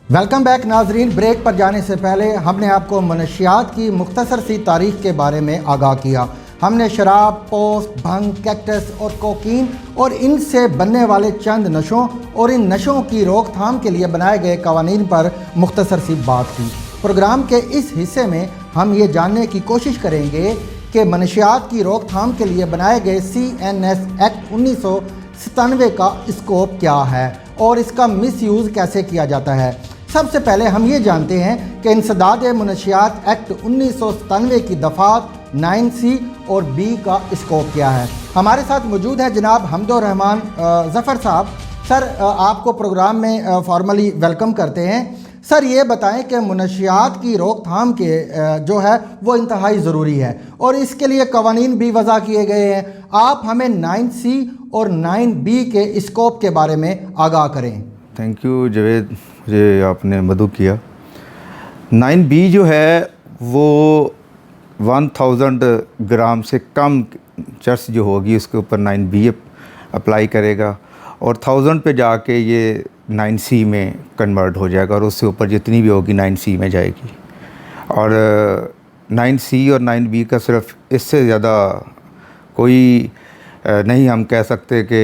Welcome back नाजरीन। Break पर जाने से पहले हमने आपको मनशियात की मुख्तसर सी तारीख के बारे में आगाह किया। हमने शराब, पोस्ट, भंग, कैक्टस और कोकीन और इनसे बनने वाले चंद नशों और इन नशों की रोकथाम के लिए बनाए गए कवानीन पर मुख्तसर सी बात की। प्रोग्राम के इस हिस्से में हम ये जानने की कोशिश करेंगे कि मनशियात की रोकथाम के लिए बनाए गए CNS एक्ट 1997 का स्कोप क्या है और इसका मिसयूज़ कैसे किया जाता है। सबसे पहले हम ये जानते हैं कि इंसदाद मनशियात एक्ट 1997 की दफ़ात 9C और B का स्कोप क्या है। हमारे साथ मौजूद है जनाब हमदुर रहमान ज़फ़र साहब। सर, आपको प्रोग्राम में फॉर्मली वेलकम करते हैं। सर, ये बताएं कि मनशियात की रोकथाम के जो है वो इंतहाई ज़रूरी है और इसके लिए कवानीन भी वज़ा किए गए हैं। आप हमें 9C और 9B के स्कोप के बारे में आगाह करें। थैंक यू जवेद, मुझे आपने मदू किया। 9B जो है वो 1000 ग्राम से कम चर्स जो होगी उसके ऊपर 9B अप्लाई करेगा और 1000 पे जाके ये 9C में कन्वर्ट हो जाएगा और उससे ऊपर जितनी भी होगी 9C में जाएगी। और 9C और 9B का सिर्फ इससे ज़्यादा कोई नहीं हम कह सकते कि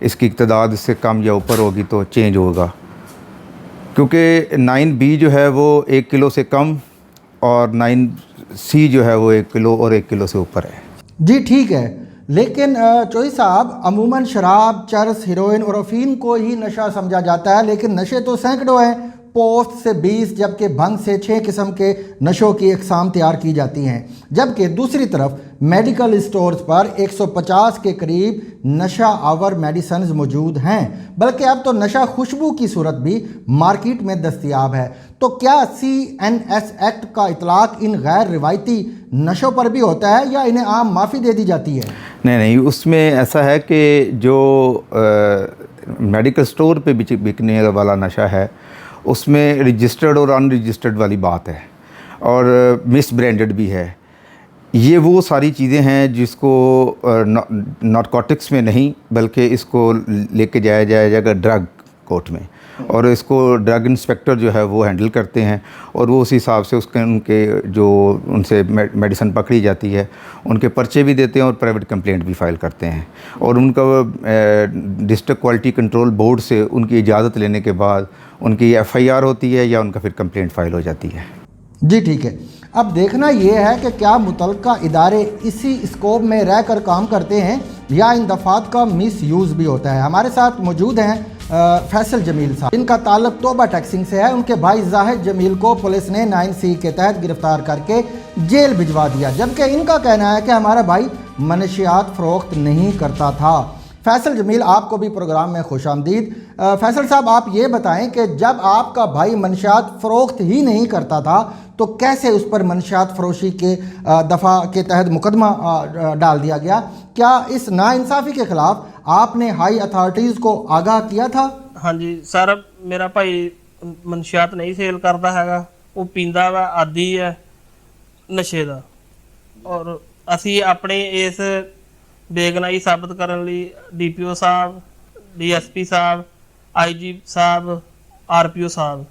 इसकी इक़्तिदाद इससे कम या ऊपर होगी तो चेंज होगा, क्योंकि 9B जो है वो 1 किलो से कम और 9C जो है वो 1 किलो और 1 किलो से ऊपर है। जी ठीक है, लेकिन चोई साहब, अमूमन शराब, चरस, हीरोइन और अफीम को ही नशा समझा जाता है, लेकिन नशे तो सैकड़ों हैं। पोस्ट से 20 जबकि भंग से 6 किस्म के नशों की अक़साम तैयार की जाती हैं, जबकि दूसरी तरफ मेडिकल स्टोर्स पर 150 के करीब नशा आवर मेडिसिन्स मौजूद हैं। बल्कि अब तो नशा खुशबू की सूरत भी मार्केट में दस्तयाब है। तो क्या CNS एक्ट का इतलाक़ इन गैर रिवायती नशों पर भी होता है या इन्हें आम माफ़ी दे दी जाती है? नहीं, उसमें ऐसा है कि जो मेडिकल स्टोर पे बिकने वाला नशा है उसमें रजिस्टर्ड और अनरजिस्टर्ड वाली बात है और मिस ब्रांडेड भी है। ये वो सारी चीज़ें हैं जिसको नारकोटिक्स में नहीं बल्कि इसको लेके जाया जाएगा ड्रग कोर्ट में और इसको ड्रग इंस्पेक्टर जो है वो हैंडल करते हैं और वो उस हिसाब से उनके जो उनसे मेडिसिन पकड़ी जाती है उनके पर्चे भी देते हैं और प्राइवेट कंप्लेंट भी फाइल करते हैं और उनका डिस्ट्रिक्ट क्वालिटी कंट्रोल बोर्ड से उनकी इजाज़त लेने के बाद उनकी FIR होती है या उनका फिर कंप्लेंट फाइल हो जाती है। जी ठीक है, अब देखना ये है कि क्या मुतल्लिका इदारे इसी स्कोप में रह कर काम करते हैं या इन दफ़ात का मिस यूज़ भी होता है। हमारे साथ मौजूद हैं फैसल जमील साहब, इनका ताल्लुक तोबा टैक्सिंग से है। उनके भाई जाहिद जमील को पुलिस ने 9C के तहत गिरफ़्तार करके जेल भिजवा दिया, जबकि इनका कहना है कि हमारा भाई मनशियात फ़रोख्त नहीं करता था। फैसल जमील, आपको भी प्रोग्राम में खुश आमदीद। फैसल साहब, आप ये बताएं कि जब आपका भाई मनशियात फ़रोख्त ही नहीं करता था तो कैसे उस पर मनशियात फ़रोशी के दफ़ा के तहत मुकदमा डाल दिया गया? क्या इस नाइंसाफ़ी के ख़िलाफ़ आपने हाई अथॉरिटीज़ को आगाह किया था? हाँ जी सर, मेरा भाई मनशियात नहीं सेल करता हैगा, वो पींदा वा, आदी है नशे ਦਾ और ਅਸੀਂ ਆਪਣੇ ਇਸ ਬੇਗਨਾਈ ਸਾਬਤ ਕਰਨ ਲਈ DPO ਸਾਹਿਬ, DSP ਸਾਹਿਬ, IG ਸਾਹਿਬ, RPO ਸਾਹਿਬ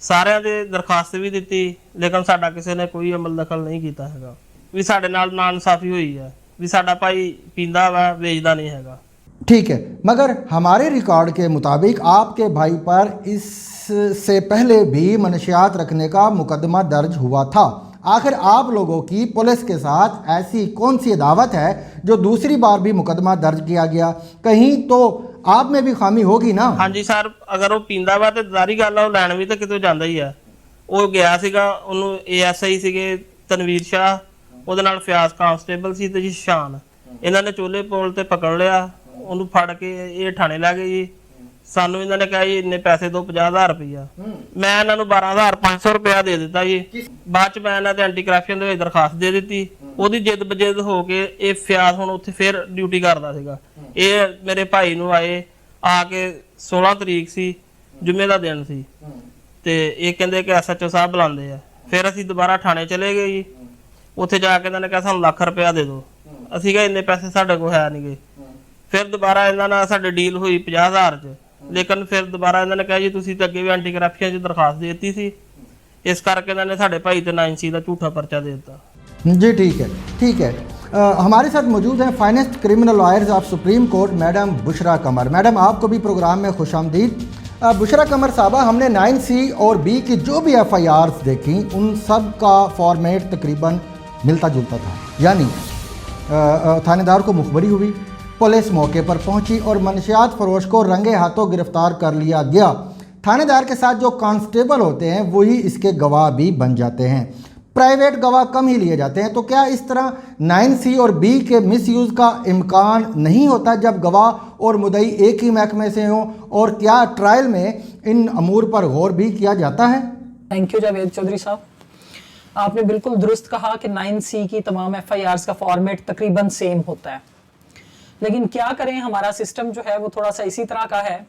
ਸਾਰਿਆਂ ਦੇ ਦਰਖਾਸਤ ਵੀ ਦਿੱਤੀ, ਲੇਕਿਨ ਸਾਡਾ ਕਿਸੇ ਨੇ ਕੋਈ ਅਮਲ ਦਖਲ ਨਹੀਂ ਕੀਤਾ ਹੈਗਾ ਵੀ ਸਾਡੇ ਨਾਲ ਨਾਇਨਸਾਫੀ ਹੋਈ ਹੈ ਵੀ ਸਾਡਾ ਭਾਈ ਪੀਂਦਾ ਵਾ, ਵੇਚਦਾ नहीं हैगा। ठीक है, मगर हमारे रिकॉर्ड के मुताबिक आपके भाई पर इससे पहले भी मनशियात रखने का मुकदमा दर्ज हुआ था। आखिर आप लोगों की पुलिस के साथ ऐसी कौन सी अदावत है जो दूसरी बार भी मुकदमा दर्ज किया गया? कहीं तो आप में भी खामी होगी ना? हाँ जी सर, अगर वो पींदा वा तो ਜ਼ਾਰੀ ਗੱਲ ਆ, ਉਹ ਲੈਣ ਵੀ ਤਾਂ ਕਿਤੇ ਜਾਂਦਾ ਹੀ ਆ। ਉਹ ਗਿਆ ਸੀਗਾ, ਉਹਨੂੰ ASI ਸੀਗੇ ਤਨਵੀਰ ਸ਼ਾਹ, ਉਹਦੇ ਨਾਲ ਫਿਆਜ਼ ਕਾਂਸਟੇਬਲ ਸੀ ਤੇ ਜੀ ਸ਼ਾਨ, ਇਹਨਾਂ ਨੇ ਚੋਲੇ ਪੋਲ ਤੇ ਪਕੜ ਲਿਆ, ਉਹਨੂੰ ਫੜ ਕੇ ਇਹ ਥਾਣੇ ਲੈ ਗਏ ਜੀ। ਸਾਨੂੰ ਇਹਨਾਂ ਨੇ ਕਿਹਾ ਜੀ ਇੰਨੇ ਪੈਸੇ ਦਿਓ, 50,000 ਰੁਪਈਆ। ਮੈਂ ਇਹਨਾਂ ਨੂੰ 12,500 ਰੁਪਇਆ ਦੇ ਦਿੱਤਾ ਜੀ। ਬਾਅਦ ਚ ਮੈਂ ਇਹਨਾਂ ਤੇ ਐਂਟੀ ਕਰਪਸ਼ਨ ਦੇ ਵਿੱਚ ਦਰਖਾਸਤ ਦੇ ਦਿੱਤੀ। ਉਹਦੀ ਜਿੱਦ ਬਜਿੱਦ ਹੋ ਕੇ ਇਹ ਫਿਆਜ਼ ਹੁਣ ਉੱਥੇ ਫਿਰ ਡਿਊਟੀ ਕਰਦਾ ਸੀਗਾ। ਇਹ ਮੇਰੇ ਭਾਈ ਨੂੰ ਆਏ ਆ ਕੇ 16 ਤਰੀਕ ਸੀ, ਜੁਮੇ ਦਾ ਦਿਨ ਸੀ, ਤੇ ਇਹ ਕਹਿੰਦੇ ਕਿ SHO ਸਾਹਿਬ ਬੁਲਾਉਂਦੇ ਆ। ਫਿਰ ਅਸੀਂ ਦੁਬਾਰਾ ਥਾਣੇ ਚਲੇ ਗਏ ਜੀ। ਉੱਥੇ ਜਾ ਕੇ ਇਹਨਾਂ ਨੇ ਕਿਹਾ ਸਾਨੂੰ ਲੱਖ ਰੁਪਇਆ ਦੇ ਦਿਓ। ਅਸੀਂ ਕਿਹਾ ਇੰਨੇ ਪੈਸੇ ਸਾਡੇ ਕੋਲ ਹੈ ਨਹੀਂਗੇ। ਫਿਰ ਦੁਬਾਰਾ ਇਹਨਾਂ ਨਾਲ ਸਾਡੀ ਡੀਲ ਹੋਈ 50,000 ਚ। ਲੇਕਿਨ ਫਿਰ ਦੁਬਾਰਾ ਇਹਨਾਂ ਨੇ ਕਿਹਾ ਜੀ ਤੁਸੀਂ ਤਾਂ ਅੱਗੇ ਵੀ ਐਂਟੀ ਕਰਪਸ਼ਨ 'ਚ ਦਰਖਾਸਤ ਦੇ ਦਿੱਤੀ ਸੀ, ਇਸ ਕਰਕੇ ਇਹਨਾਂ ਨੇ ਸਾਡੇ ਭਾਈ ਤੇ 9C ਦਾ ਝੂਠਾ ਪਰਚਾ ਦੇ ਦਿੱਤਾ। जी ठीक है, ठीक है। हमारे साथ मौजूद हैं finest criminal lawyers of supreme court madam Bushra Qamar. Madam आपको भी प्रोग्राम में खुशामदीद। बुशरा कमर साहबा, हमने 9C और B की जो भी FIRs देखी उन सब का फॉर्मेट तकरीबन मिलता जुलता था, यानी थानेदार को मुखबरी हुई, पुलिस मौके पर पहुंची और मनशियात फरोश को रंगे हाथों गिरफ्तार कर लिया गया। थानेदार के साथ जो कांस्टेबल होते हैं वही इसके गवाह भी बन जाते हैं, प्राइवेट गवाह कम ही लिए जाते हैं। तो क्या इस तरह 9C और B के मिसयूज़ का इम्कान नहीं होता जब गवाह और मुद्दई एक ही महकमे से हों, और क्या ट्रायल में इन अमूर पर गौर भी किया जाता है? थैंक यू जावेद चौधरी साहब, आपने बिल्कुल दुरुस्त कहा कि 9C की तमाम FIRs का फॉर्मेट तकरीबन सेम होता है, लेकिन क्या करें, हमारा सिस्टम जो है वो थोड़ा सा इसी तरह का है।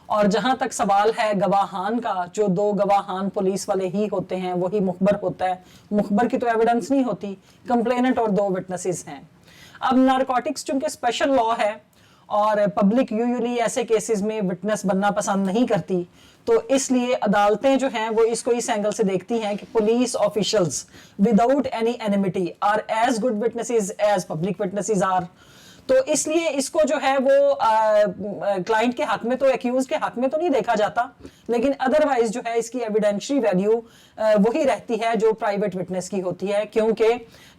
और जहां तक सवाल है गवाहान का, जो 2 गवाहान पुलिस वाले ही होते हैं वही मुखबर होता है। मुखबर की तो एविडेंस नहीं होती, कंप्लेनेंट और 2 विटनेसेस हैं। अब नारकोटिक्स चूंकि स्पेशल लॉ है और पब्लिक यूजुअली ऐसे केसेस में विटनेस बनना पसंद नहीं करती, तो इसलिए अदालतें जो हैं वो इसको इस एंगल से देखती हैं कि police officials without any enmity are as good witnesses as public witnesses are. तो इसलिए इसको जो है वो क्लाइंट के हक में तो, एक्यूज के हक में तो नहीं देखा जाता, लेकिन अदरवाइज जो है इसकी एविडेंशियरी वैल्यू वही रहती है जो प्राइवेट विटनेस की होती है, क्योंकि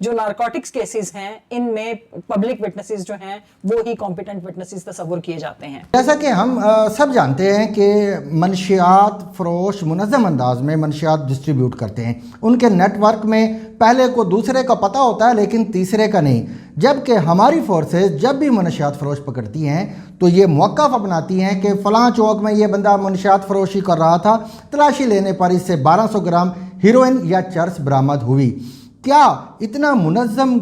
जो नारकोटिक्स केसेस हैं इनमें पब्लिक विटनेसेस जो हैं वो ही कॉम्पिटेंट विटनेसेस तस्वुर किए जाते हैं। जैसा कि हम सब जानते हैं कि मनशियात फरोश मुनज़्ज़म अंदाज में मनशियात डिस्ट्रीब्यूट करते हैं, उनके नेटवर्क में पहले को दूसरे का पता होता है लेकिन तीसरे का नहीं। जबकि हमारी फोर्सेस जब भी मनशियात फरोश पकड़ती हैं तो ये मौक़िफ़ अपनाती हैं कि फ़लाँ चौक में ये बंदा मनशियात फरोशी कर रहा था, तलाशी लेने पर इससे 1200 ग्राम हीरोइन या चरस बरामद हुई। क्या इतना मुनज़्ज़म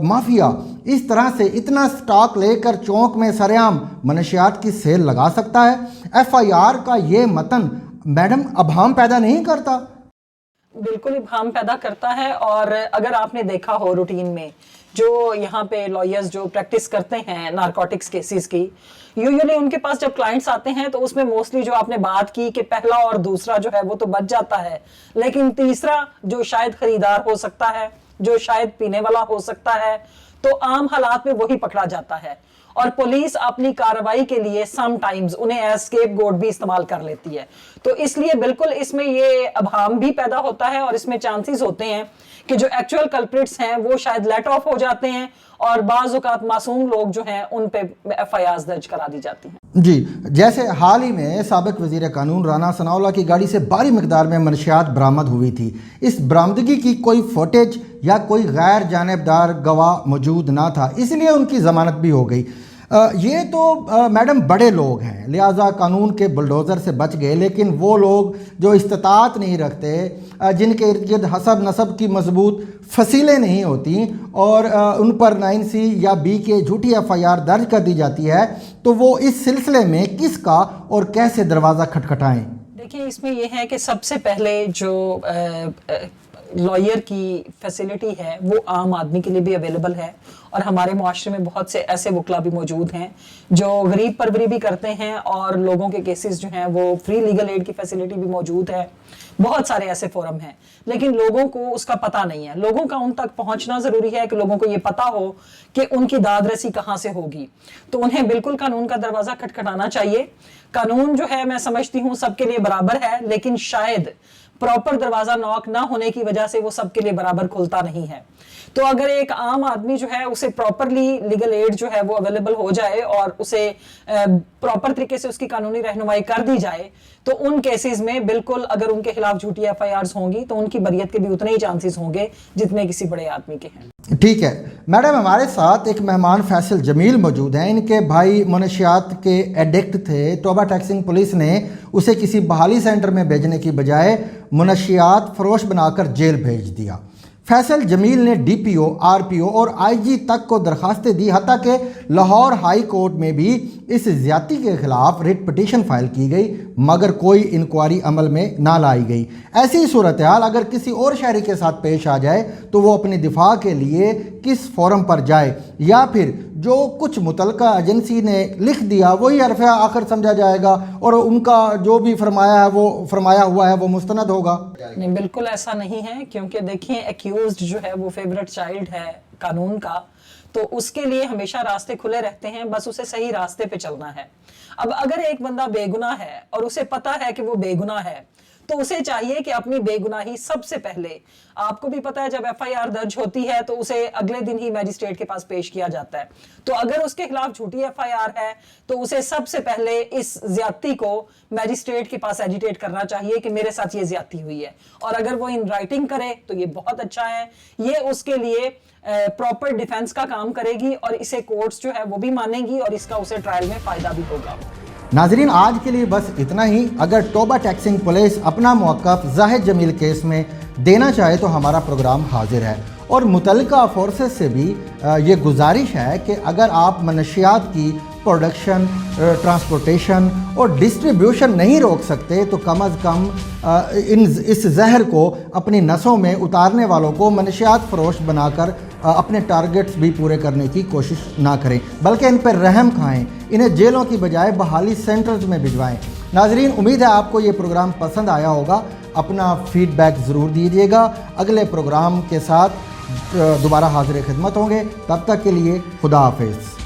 माफिया इस तरह से इतना स्टॉक लेकर चौक में सरेआम मनशियात की सेल लगा सकता है? FIR का ये मतन मैडम अभाम पैदा नहीं करता? बिल्कुल इब्हाम पैदा करता है। और अगर आपने देखा हो रूटीन में जो यहाँ पे लॉयर्स जो प्रैक्टिस करते हैं नारकोटिक्स केसेस की, यूजुअली उनके पास जब क्लाइंट्स आते हैं तो उसमें मोस्टली जो आपने बात की कि पहला और दूसरा जो है वो तो बच जाता है, लेकिन तीसरा जो शायद खरीदार हो सकता है, जो शायद पीने वाला हो सकता है, तो आम हालात में वही पकड़ा जाता है। और पुलिस अपनी कार्रवाई के लिए समटाइम्स उन्हें एज स्केपगोट भी इस्तेमाल कर लेती है। तो इसलिए बिल्कुल इसमें ये अभाम भी पैदा होता है और इसमें चांसेस होते हैं कि जो एक्चुअल कल्प्रिट्स हैं वो शायद लेट ऑफ हो जाते हैं और बाज़ औक़ात मासूम लोग जो हैं उन पे FIRs दर्ज करा दी जाती हैं। जी, जैसे हाल ही में साबिक वज़ीर कानून राना सनाउल्लाह की गाड़ी से भारी मिकदार में मनशियात बरामद हुई थी। इस बरामदगी की कोई फुटेज या कोई गैर जानिबदार गवाह मौजूद ना था, इसलिए उनकी ज़मानत भी हो गई। ये तो मैडम बड़े लोग हैं, लिहाजा कानून के बुलडोज़र से बच गए, लेकिन वो लोग जो इस्तात नहीं रखते, जिनके इर्द गिर्द हसब नसब की मजबूत फसीलें नहीं होती और उन पर 9C या B के झूठी FIR दर्ज कर दी जाती है, तो वो इस सिलसिले में किसका और कैसे दरवाज़ा खटखटाएं? देखिए, इसमें यह है कि सबसे पहले जो लॉयर की फैसिलिटी है वो आम आदमी के लिए भी अवेलेबल है, और हमारे मुआशरे में बहुत से ऐसे वकला भी मौजूद हैं जो गरीब परवरी भी करते हैं और लोगों के केसेस जो हैं वो फ्री लीगल एड की फैसिलिटी भी मौजूद है। बहुत सारे ऐसे फोरम हैं, लेकिन लोगों को उसका पता नहीं है। लोगों का उन तक पहुंचना ज़रूरी है कि लोगों को ये पता हो कि उनकी दाद रसी कहाँ से होगी। तो उन्हें बिल्कुल कानून का दरवाज़ा खटखटाना चाहिए। कानून जो है मैं समझती हूँ सबके लिए बराबर है, लेकिन शायद प्रॉपर दरवाजा नॉक ना होने की वजह से वो सबके लिए बराबर खुलता नहीं है। तो अगर एक आम आदमी जो है उसे प्रॉपरली लीगल एड जो है वो अवेलेबल हो जाए और उसे प्रॉपर तरीके से उसकी कानूनी रहनुमाई कर दी जाए, तो उन केसेस में बिल्कुल अगर उनके खिलाफ झूठी FIRs होंगी तो उनकी बरियत के भी उतने ही चांसेस होंगे जितने किसी बड़े आदमी के हैं। ठीक है मैडम, हमारे साथ एक मेहमान फैसल जमील मौजूद हैं। इनके भाई मनशियात के एडिक्ट थे। तोबा टैक्सिंग पुलिस ने उसे किसी बहाली सेंटर में भेजने की बजाय मनशियात फरोश बनाकर जेल भेज दिया। फैसल जमील ने DPO, RPO और IG तक को दरखास्तें दी, हत्ता कि लाहौर हाई कोर्ट में भी इस ज्यादती के खिलाफ रिट पिटीशन फाइल की गई, मगर कोई इंक्वायरी अमल में ना लाई गई। ऐसी सूरत हाल अगर किसी और शहरी के साथ पेश आ जाए तो वो अपनी दिफा के लिए किस फोरम पर जाए, या फिर जो कुछ मुतलका एजेंसी ने लिख दिया वही हरफ आखिर समझा जाएगा और उनका जो भी फरमाया हुआ है वो मुस्तनद होगा? नहीं, बिल्कुल ऐसा नहीं है, क्योंकि देखिए एक्यूज्ड जो है वो फेवरेट चाइल्ड है कानून का, तो उसके लिए हमेशा रास्ते खुले रहते हैं, बस उसे सही रास्ते पे चलना है। अब अगर एक बंदा बेगुनाह है और उसे पता है कि वो बेगुनाह है, तो उसे चाहिए कि अपनी बेगुनाही सबसे पहले, आपको भी पता है जब एफआईआर दर्ज होती है तो उसे अगले दिन ही मैजिस्ट्रेट के पास पेश किया जाता है, तो अगर उसके खिलाफ झूठी एफआईआर है तो उसे सबसे पहले इस ज्यादती को मैजिस्ट्रेट के पास एजिटेट करना चाहिए कि मेरे साथ ये ज्यादती हुई है, और अगर वो इन राइटिंग करे तो ये बहुत अच्छा है, ये उसके लिए प्रॉपर डिफेंस का काम करेगी और इसे कोर्ट्स जो है वो भी मानेंगी और इसका उसे ट्रायल में फायदा भी होगा। नाजरीन, आज के लिए बस इतना ही। अगर तोबा टैक्सिंग पुलिस अपना मौक़िफ़ जाहिद जमील केस में देना चाहे तो हमारा प्रोग्राम हाजिर है, और मुतल्लिका फोर्सेस से भी ये गुजारिश है कि अगर आप मनशियात की प्रोडक्शन, ट्रांसपोर्टेशन और डिस्ट्रीब्यूशन नहीं रोक सकते तो कम अज़ कम इस जहर को अपनी नसों में उतारने वालों को मनशियात फरोश बनाकर अपने टारगेट्स भी पूरे करने की कोशिश ना करें, बल्कि इन पर रहम खाएं, इन्हें जेलों की बजाय बहाली सेंटर्स में भिजवाएं। नाजरीन, उम्मीद है आपको ये प्रोग्राम पसंद आया होगा। अपना फीडबैक ज़रूर दीजिएगा। अगले प्रोग्राम के साथ दोबारा हाजिर खिदमत होंगे। तब तक के लिए खुदा हाफिज़।